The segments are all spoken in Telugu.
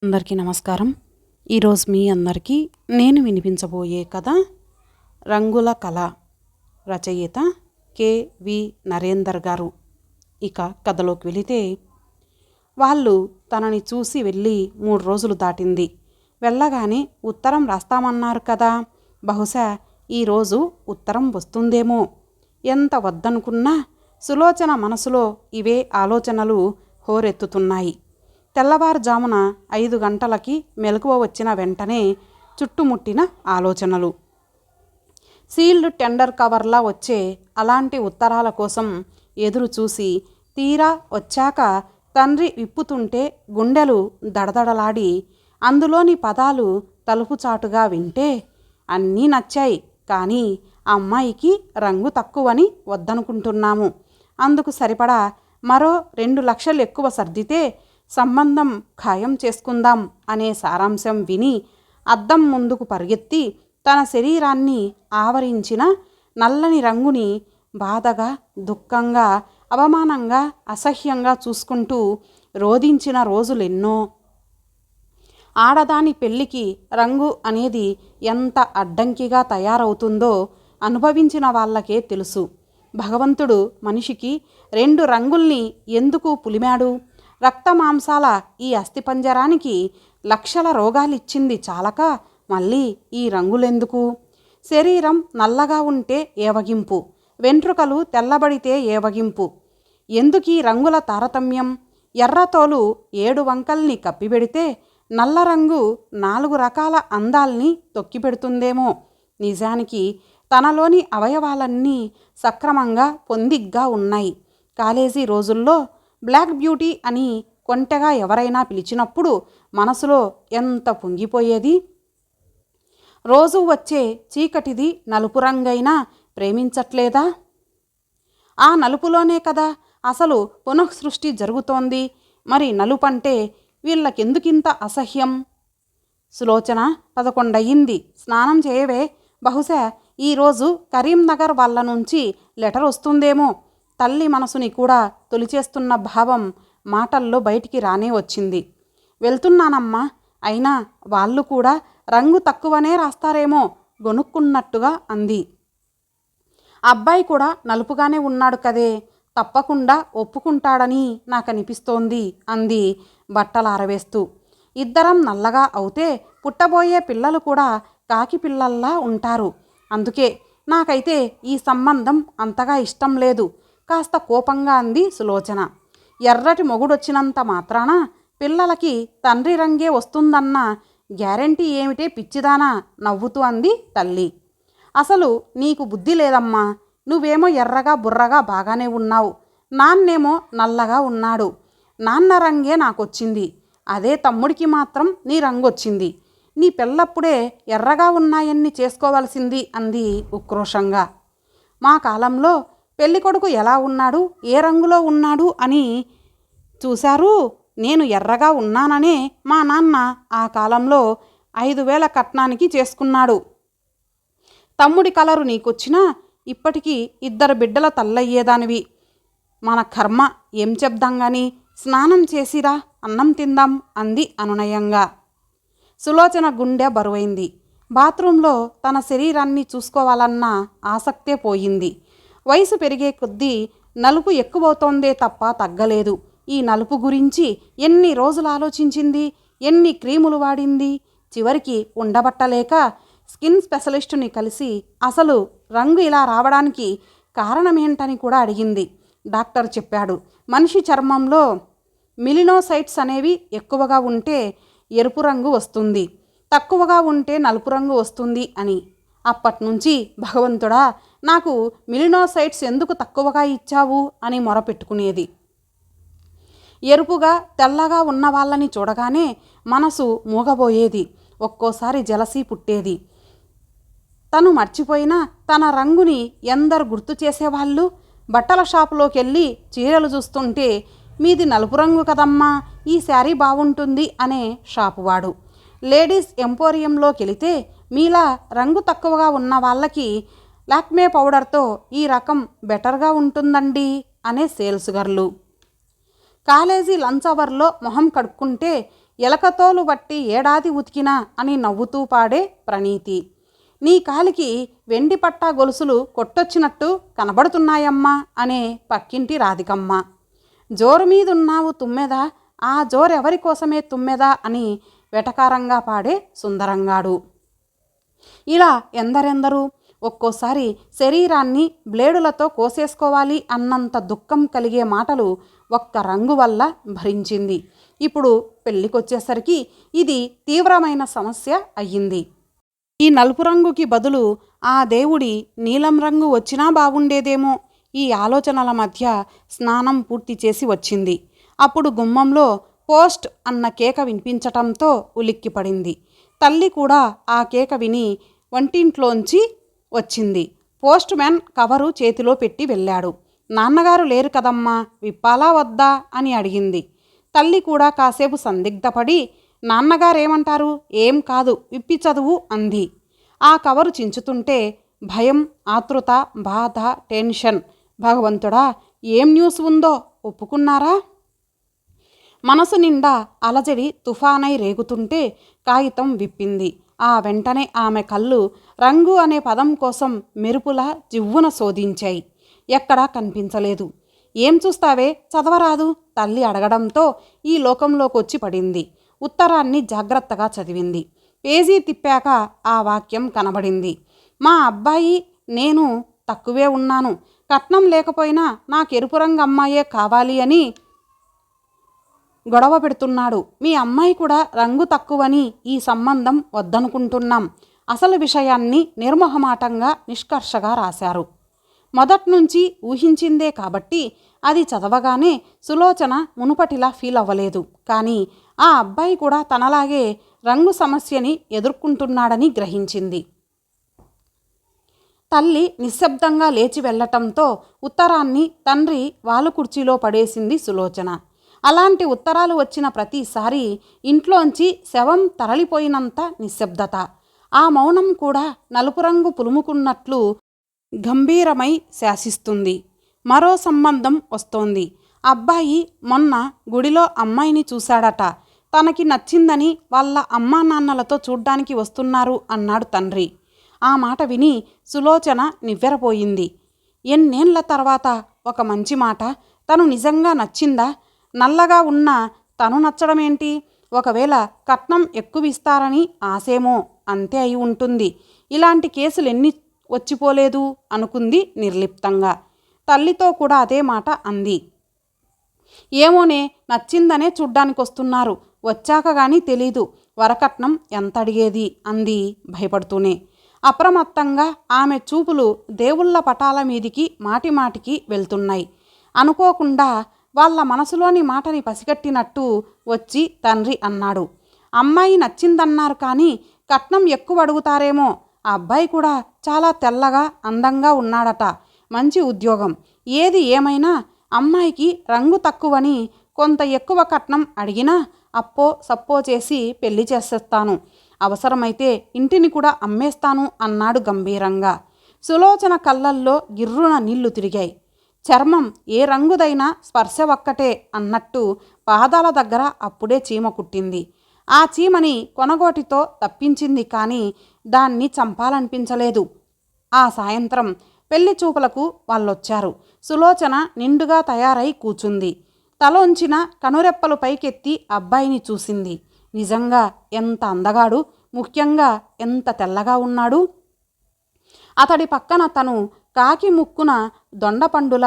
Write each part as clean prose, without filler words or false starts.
అందరికీ నమస్కారం. ఈరోజు మీ అందరికీ నేను వినిపించబోయే కథ రంగుల కళ. రచయిత కె.వి. నరేందర్ గారు. ఇక కథలోకి వెళితే, వాళ్ళు తనని చూసి వెళ్ళి 3 రోజులు దాటింది. వెళ్ళగానే ఉత్తరం రాస్తామన్నారు కదా, బహుశా ఈరోజు ఉత్తరం వస్తుందేమో. ఎంత వద్దనుకున్నా సులోచన మనసులో ఇవే ఆలోచనలు హోరెత్తుతున్నాయి. తెల్లవారుజామున 5 గంటలకి మెలకువ వచ్చిన వెంటనే చుట్టుముట్టిన ఆలోచనలు. సీల్డ్ టెండర్ కవర్లా వచ్చే అలాంటి ఉత్తరాల కోసం ఎదురు చూసి తీరా వచ్చాక తండ్రి విప్పుతుంటే గుండెలు దడదడలాడి అందులోని పదాలు తలుపుచాటుగా వింటే అన్నీ నచ్చాయి, కానీ అమ్మాయికి రంగు తక్కువని వద్దనుకుంటున్నాము, అందుకు సరిపడా మరో 2 లక్షలు ఎక్కువ సర్దితే సంబంధం ఖాయం చేసుకుందాం అనే సారాంశం విని అద్దం ముందుకు పరిగెత్తి తన శరీరాన్ని ఆవరించిన నల్లని రంగుని బాధగా, దుఃఖంగా, అవమానంగా, అసహ్యంగా చూసుకుంటూ రోదించిన రోజులెన్నో. ఆడదాని పెళ్ళికి రంగు అనేది ఎంత అడ్డంకిగా తయారవుతుందో అనుభవించిన వాళ్ళకే తెలుసు. భగవంతుడు మనిషికి 2 రంగుల్ని ఎందుకు పులిమాడు? రక్తమాంసాల ఈ అస్థిపంజరానికి లక్షల రోగాలిచ్చింది చాలక మళ్ళీ ఈ రంగులెందుకు? శరీరం నల్లగా ఉంటే ఏవగింపు, వెంట్రుకలు తెల్లబడితే ఏవగింపు. ఎందుకీ రంగుల తారతమ్యం? ఎర్రతోలు 7 వంకల్ని కప్పిపెడితే నల్ల రంగు 4 రకాల అందాల్ని తొక్కిపెడుతుందేమో. నిజానికి తనలోని అవయవాలన్నీ సక్రమంగా పొందిగ్గా ఉన్నాయి. కాలేజీ రోజుల్లో బ్లాక్ బ్యూటీ అని కొంటెగా ఎవరైనా పిలిచినప్పుడు మనసులో ఎంత పొంగిపోయేది. రోజు వచ్చే చీకటిది నలుపు రంగైనా ప్రేమించట్లేదా? ఆ నలుపులోనే కదా అసలు పునఃసృష్టి జరుగుతోంది. మరి నలుపంటే వీళ్ళకెందుకింత అసహ్యం? సులోచన, 11 అయ్యింది, స్నానం చేయవే. బహుశా ఈరోజు కరీంనగర్ వాళ్ళ నుంచి లెటర్ వస్తుందేమో. తల్లి మనసుని కూడా తొలిచేస్తున్న భావం మాటల్లో బయటికి రానే వచ్చింది. వెళ్తున్నానమ్మా, అయినా వాళ్ళు కూడా రంగు తక్కువనే రాస్తారేమో గొనుక్కున్నట్టుగా అంది. అబ్బాయి కూడా నలుపుగానే ఉన్నాడు కదే, తప్పకుండా ఒప్పుకుంటాడని నాకనిపిస్తోంది అంది బట్టలారవేస్తూ. ఇద్దరం నల్లగా అవుతే పుట్టబోయే పిల్లలు కూడా కాకి పిల్లల్లా ఉంటారు. అందుకే నాకైతే ఈ సంబంధం అంతగా ఇష్టం లేదు, కాస్త కోపంగా అంది సులోచన. ఎర్రటి మొగుడొచ్చినంత మాత్రాన పిల్లలకి తండ్రి రంగే వస్తుందన్న గ్యారెంటీ ఏమిటే పిచ్చిదానా, నవ్వుతూ అంది తల్లి. అసలు నీకు బుద్ధి లేదమ్మా. నువ్వేమో ఎర్రగా బుర్రగా బాగానే ఉన్నావు, నాన్నేమో నల్లగా ఉన్నాడు. నాన్న రంగే నాకొచ్చింది, అదే తమ్ముడికి మాత్రం నీ రంగొచ్చింది. నీ పిల్లప్పుడే ఎర్రగా ఉన్నాయన్ని చేసుకోవాల్సింది అంది ఉక్రోషంగా. మా కాలంలో పెళ్ళికొడుకు ఎలా ఉన్నాడు, ఏ రంగులో ఉన్నాడు అని చూశారు. నేను ఎర్రగా ఉన్నాననే మా నాన్న ఆ కాలంలో 5,000 కట్నానికి చేసుకున్నాడు. తమ్ముడి కలరు నీకొచ్చినా ఇప్పటికీ 2 బిడ్డల తల్లయ్యేదానివి. మన కర్మ ఏం చెప్దాం గాని, స్నానం చేసిరా, అన్నం తిందాం అంది అనునయంగా. సులోచన గుండె బరువైంది. బాత్రూంలో తన శరీరాన్ని చూసుకోవాలన్న ఆసక్తే పోయింది. వయసు పెరిగే కొద్దీ నలుపు ఎక్కువవుతోందే తప్ప తగ్గలేదు. ఈ నలుపు గురించి ఎన్ని రోజులు ఆలోచించింది, ఎన్ని క్రీములు వాడింది. చివరికి ఉండబట్టలేక స్కిన్ స్పెషలిస్టుని కలిసి అసలు రంగు ఇలా రావడానికి కారణమేంటని కూడా అడిగింది. డాక్టర్ చెప్పాడు, మనిషి చర్మంలో మిలినోసైట్స్ అనేవి ఎక్కువగా ఉంటే ఎరుపు రంగు వస్తుంది, తక్కువగా ఉంటే నలుపు రంగు వస్తుంది అని. అప్పట్నుంచి భగవంతుడా, నాకు మిలినోసైట్స్ ఎందుకు తక్కువగా ఇచ్చావు అని మొరపెట్టుకునేది. ఎరుపుగా తెల్లగా ఉన్న వాళ్ళని చూడగానే మనసు మూగబోయేది. ఒక్కోసారి జలసీ పుట్టేది. తను మర్చిపోయినా తన రంగుని ఎందరు గుర్తు చేసేవాళ్ళు. బట్టల షాపులోకెళ్ళి చీరలు చూస్తుంటే, మీది నలుపు రంగు కదమ్మా, ఈ శారీ బాగుంటుంది అనే షాపువాడు. లేడీస్ ఎంపోరియంలోకెళితే, మీలా రంగు తక్కువగా ఉన్న వాళ్ళకి లాక్మే పౌడర్తో ఈ రకం బెటర్గా ఉంటుందండి అనే సేల్స్ గర్లు. కాలేజీ లంచ్ అవర్లో మొహం కడుక్కుంటే ఎలకతోలు బట్టి ఏడాది ఉతికినా అని నవ్వుతూ పాడే ప్రణీతి. నీ కాలికి వెండి పట్టా గొలుసులు కొట్టొచ్చినట్టు కనబడుతున్నాయమ్మా అనే పక్కింటి రాధికమ్మ. జోరు మీదున్నావు తుమ్మెదా, ఆ జోరెవరి కోసమే తుమ్మెదా అని వెటకారంగా పాడే సుందరంగాడు. ఇలా ఎందరెందరూ. ఒక్కోసారి శరీరాన్ని బ్లేడులతో కోసేసుకోవాలి అన్నంత దుఃఖం కలిగే మాటలు ఒక్క రంగు వల్ల భరించింది. ఇప్పుడు పెళ్ళికొచ్చేసరికి ఇది తీవ్రమైన సమస్య అయ్యింది. ఈ నలుపు రంగుకి బదులు ఆ దేవుడి నీలం రంగు వచ్చినా బాగుండేదేమో. ఈ ఆలోచనల మధ్య స్నానం పూర్తి చేసి వచ్చింది. అప్పుడు గుమ్మంలో పోస్ట్ అన్న కేక వినిపించటంతో ఉలిక్కిపడింది. తల్లి కూడా ఆ కేక విని వంటింట్లోంచి వచ్చింది. పోస్ట్ మ్యాన్ కవరు చేతిలో పెట్టి వెళ్ళాడు. నాన్నగారు లేరు కదమ్మా, విప్పాలా వద్దా అని అడిగింది. తల్లి కూడా కాసేపు సందిగ్ధపడి, నాన్నగారేమంటారు, ఏం కాదు విప్పి చదువు అంది. ఆ కవరు చించుతుంటే భయం, ఆతృత, బాధ, టెన్షన్. భగవంతుడా, ఏం న్యూస్ ఉందో ఒప్పుకున్నారా? మనసు నిండా అలజడి తుఫానై రేగుతుంటే కాగితం విప్పింది. ఆ వెంటనే ఆమె కళ్ళు రంగు అనే పదం కోసం మెరుపులా జివ్వున శోధించాయి. ఎక్కడా కనిపించలేదు. ఏం చూస్తావే, చదవరాదు తల్లి అడగడంతో ఈ లోకంలోకొచ్చి పడింది. ఉత్తరాన్ని జాగ్రత్తగా చదివింది. పేజీ తిప్పాక ఆ వాక్యం కనబడింది. మా అబ్బాయి నేను తక్కువే ఉన్నాను, కట్నం లేకపోయినా నాకు ఎరుపు రంగు అమ్మాయే కావాలి అని గొడవ పెడుతున్నాడు. మీ అమ్మాయి కూడా రంగు తక్కువని ఈ సంబంధం వద్దనుకుంటున్నాం. అసలు విషయాన్ని నిర్మొహమాటంగా నిష్కర్షగా రాశారు. మొదట్నుంచి ఊహించిందే కాబట్టి అది చదవగానే సులోచన మునుపటిలా ఫీల్ అవ్వలేదు. కానీ ఆ అబ్బాయి కూడా తనలాగే రంగు సమస్యని ఎదుర్కొంటున్నాడని గ్రహించింది. తల్లి నిశ్శబ్దంగా లేచి వెళ్లటంతో ఉత్తరాన్ని తండ్రి వాలు కుర్చీలో పడేసింది సులోచన. అలాంటి ఉత్తరాలు వచ్చిన ప్రతిసారి ఇంట్లోంచి శవం తరలిపోయినంత నిశ్శబ్దత. ఆ మౌనం కూడా నలుపు రంగు పులుముకున్నట్లు గంభీరమై శాసిస్తుంది. మరో సంబంధం వస్తోంది. అబ్బాయి మొన్న గుడిలో అమ్మాయిని చూశాడట. తనకి నచ్చిందని వాళ్ళ అమ్మా నాన్నలతో చూడ్డానికి వస్తున్నారు అన్నాడు తండ్రి. ఆ మాట విని సులోచన నివ్వెరపోయింది. ఎన్నేళ్ల తర్వాత ఒక మంచి మాట. తను నిజంగా నచ్చిందా? నల్లగా ఉన్న తను నచ్చడమేంటి? ఒకవేళ కట్నం ఎక్కువ ఇస్తారని ఆసేమో, అంతే అయి ఉంటుంది. ఇలాంటి కేసులు ఎన్ని వచ్చిపోలేదు అనుకుంది నిర్లిప్తంగా. తల్లితో కూడా అదే మాట అంది. ఏమోనే, నచ్చిందనే చూడ్డానికి వస్తున్నారు, వచ్చాక గానీ తెలీదు వరకట్నం ఎంత అడిగేది అంది భయపడుతూనే. అప్రమత్తంగా ఆమె చూపులు దేవుళ్ళ పటాల మీదికి మాటిమాటికి వెళ్తున్నాయి. అనుకోకుండా వాళ్ళ మనసులోని మాటని పసిగట్టినట్టు వచ్చి తండ్రి అన్నాడు. అమ్మాయి నచ్చిందన్నారు కానీ కట్నం ఎక్కువ అడుగుతారేమో. ఆ అబ్బాయి కూడా చాలా తెల్లగా అందంగా ఉన్నాడట. మంచి ఉద్యోగం. ఏది ఏమైనా అమ్మాయికి రంగు తక్కువని కొంత ఎక్కువ కట్నం అడిగినా అప్పో సప్పో చేసి పెళ్లి చేసేస్తాను. అవసరమైతే ఇంటిని కూడా అమ్మేస్తాను అన్నాడు గంభీరంగా. సులోచన కళ్ళల్లో గిర్రున నీళ్లు తిరిగాయి. చర్మం ఏ రంగుదైనా స్పర్శ ఒక్కటే అన్నట్టు పాదాల దగ్గర అప్పుడే చీమ కుట్టింది. ఆ చీమని కొనగోటితో తప్పించింది కానీ దాన్ని చంపాలనిపించలేదు. ఆ సాయంత్రం పెళ్లి చూపులకు వాళ్ళొచ్చారు. సులోచన నిండుగా తయారై కూచుంది. తలోంచిన కనురెప్పలు పైకెత్తి అబ్బాయిని చూసింది. నిజంగా ఎంత అందగాడు, ముఖ్యంగా ఎంత తెల్లగా ఉన్నాడు. అతడి పక్కన తను కాకి ముక్కున దొండపండుల.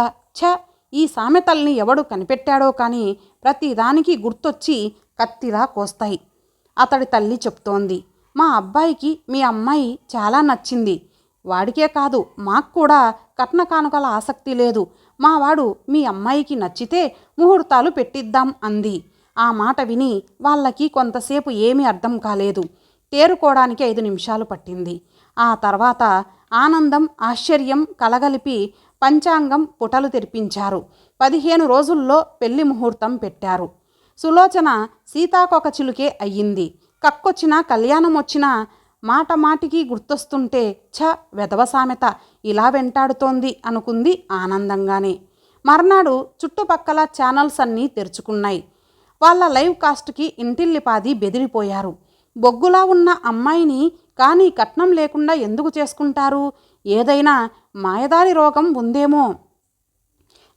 ఈ సామెతల్ని ఎవడు కనిపెట్టాడో కానీ ప్రతిదానికి గుర్తొచ్చి కత్తిలా కోస్తాయి. అతడి తల్లి చెప్తోంది. మా అబ్బాయికి మీ అమ్మాయి చాలా నచ్చింది. వాడికే కాదు, మాకు కూడా కట్న కానుకల ఆసక్తి లేదు. మావాడు మీ అమ్మాయికి నచ్చితే ముహూర్తాలు పెట్టిద్దాం అంది. ఆ మాట విని వాళ్ళకి కొంతసేపు ఏమీ అర్థం కాలేదు. తేరుకోవడానికి 5 నిమిషాలు పట్టింది. ఆ తర్వాత ఆనందం, ఆశ్చర్యం కలగలిపి పంచాంగం పుటలు తెరిపించారు. 15 రోజుల్లో పెళ్లి ముహూర్తం పెట్టారు. సులోచన సీతాకొక చిలుకే అయ్యింది. కక్కొచ్చినా కళ్యాణం వచ్చినా మాట మాటికి గుర్తొస్తుంటే వెధవ సామెత ఇలా వెంటాడుతోంది అనుకుంది ఆనందంగానే. మర్నాడు చుట్టుపక్కల ఛానల్స్ అన్నీ తెరుచుకున్నాయి. వాళ్ళ లైవ్ కాస్ట్కి ఇంటిల్లిపాది బెదిరిపోయారు. బొగ్గులా ఉన్న అమ్మాయిని కానీ కట్నం లేకుండా ఎందుకు చేసుకుంటారు? ఏదైనా మాయదారి రోగం ఉందేమో,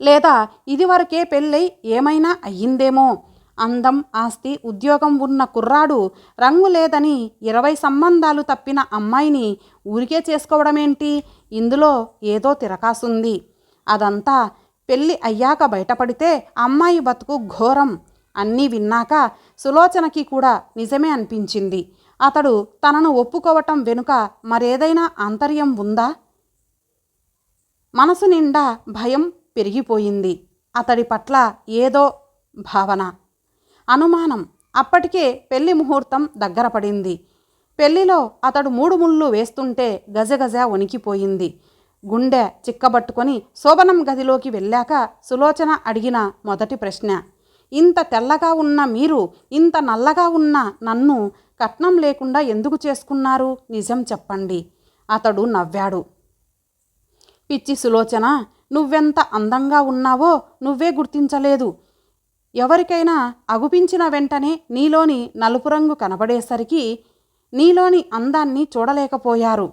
లేదా ఇదివరకే పెళ్ళై ఏమైనా అయ్యిందేమో. అందం, ఆస్తి, ఉద్యోగం ఉన్న కుర్రాడు రంగు లేదని 20 సంబంధాలు తప్పిన అమ్మాయిని ఊరికే చేసుకోవడమేంటి? ఇందులో ఏదో తిరకాసుంది. అదంతా పెళ్ళి అయ్యాక బయటపడితే అమ్మాయి బతుకు ఘోరం. అన్నీ విన్నాక సులోచనకి కూడా నిజమే అనిపించింది. అతడు తనను ఒప్పుకోవటం వెనుక మరేదైనా ఆంతర్యం ఉందా? మనసు నిండా భయం పెరిగిపోయింది. అతడి పట్ల ఏదో భావన, అనుమానం. అప్పటికే పెళ్లి ముహూర్తం దగ్గర పడింది. పెళ్లిలో అతడు 3 ముళ్ళు వేస్తుంటే గజగజ వణికిపోయింది. గుండె చిక్కబట్టుకొని శోభనం గదిలోకి వెళ్ళాక సులోచన అడిగిన మొదటి ప్రశ్న, ఇంత తెల్లగా ఉన్న మీరు ఇంత నల్లగా ఉన్న నన్ను కట్నం లేకుండా ఎందుకు చేసుకున్నారు? నిజం చెప్పండి. అతడు నవ్వాడు. పిచ్చి సులోచన, నువ్వెంత అందంగా ఉన్నావో నువ్వే గుర్తించలేదు. ఎవరికైనా అగుపించిన వెంటనే నీలోని నలుపు రంగు కనబడేసరికి నీలోని అందాన్ని చూడలేకపోయారు.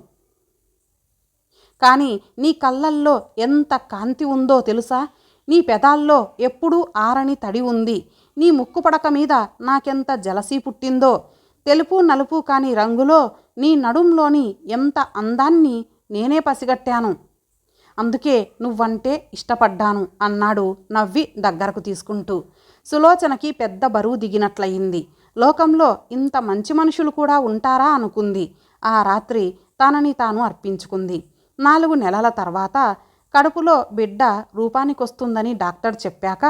కానీ నీ కళ్ళల్లో ఎంత కాంతి ఉందో తెలుసా? నీ పెదాల్లో ఎప్పుడూ ఆరని తడి ఉంది. నీ ముక్కు పడక మీద నాకెంత జలసీ పుట్టిందో. తెలుపు నలుపు కాని రంగులో నీ నడుంలోని ఎంత అందాన్ని నేనే పసిగట్టాను. అందుకే నువ్వంటే ఇష్టపడ్డాను అన్నాడు నవ్వి దగ్గరకు తీసుకుంటూ. సులోచనకి పెద్ద బరువు దిగినట్లయింది. లోకంలో ఇంత మంచి మనుషులు కూడా ఉంటారా అనుకుంది. ఆ రాత్రి తనని తాను అర్పించుకుంది. 4 నెలల తర్వాత కడుపులో బిడ్డ రూపానికొస్తుందని డాక్టర్ చెప్పాక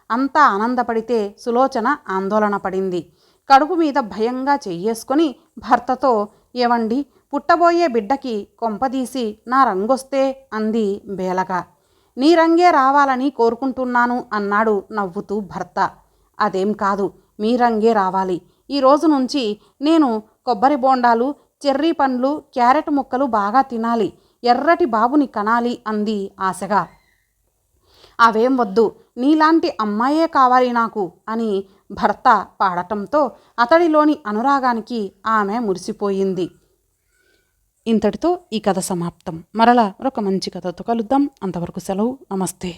అంతా ఆనందపడితే సులోచన ఆందోళన పడింది. కడుపు మీద భయంగా చెయ్యేసుకొని భర్తతో, ఏవండి, పుట్టబోయే బిడ్డకి కొంపదీసి నా రంగొస్తే అంది బేలగా. నీ రంగే రావాలని కోరుకుంటున్నాను అన్నాడు నవ్వుతూ భర్త. అదేం కాదు, మీ రంగే రావాలి. ఈ రోజు నుంచి నేను కొబ్బరి బోండాలు, చెర్రీ పండ్లు, క్యారెట్ ముక్కలు బాగా తినాలి. ఎర్రటి బాబుని కనాలి అంది ఆశగా. అవేం వద్దు, నీలాంటి అమ్మాయే కావాలి నాకు అని భర్త పాడటంతో అతడిలోని అనురాగానికి ఆమె మురిసిపోయింది. ఇంతటితో ఈ కథ సమాప్తం. మరలా మరొక మంచి కథతో కలుద్దాం. అంతవరకు సెలవు. నమస్తే.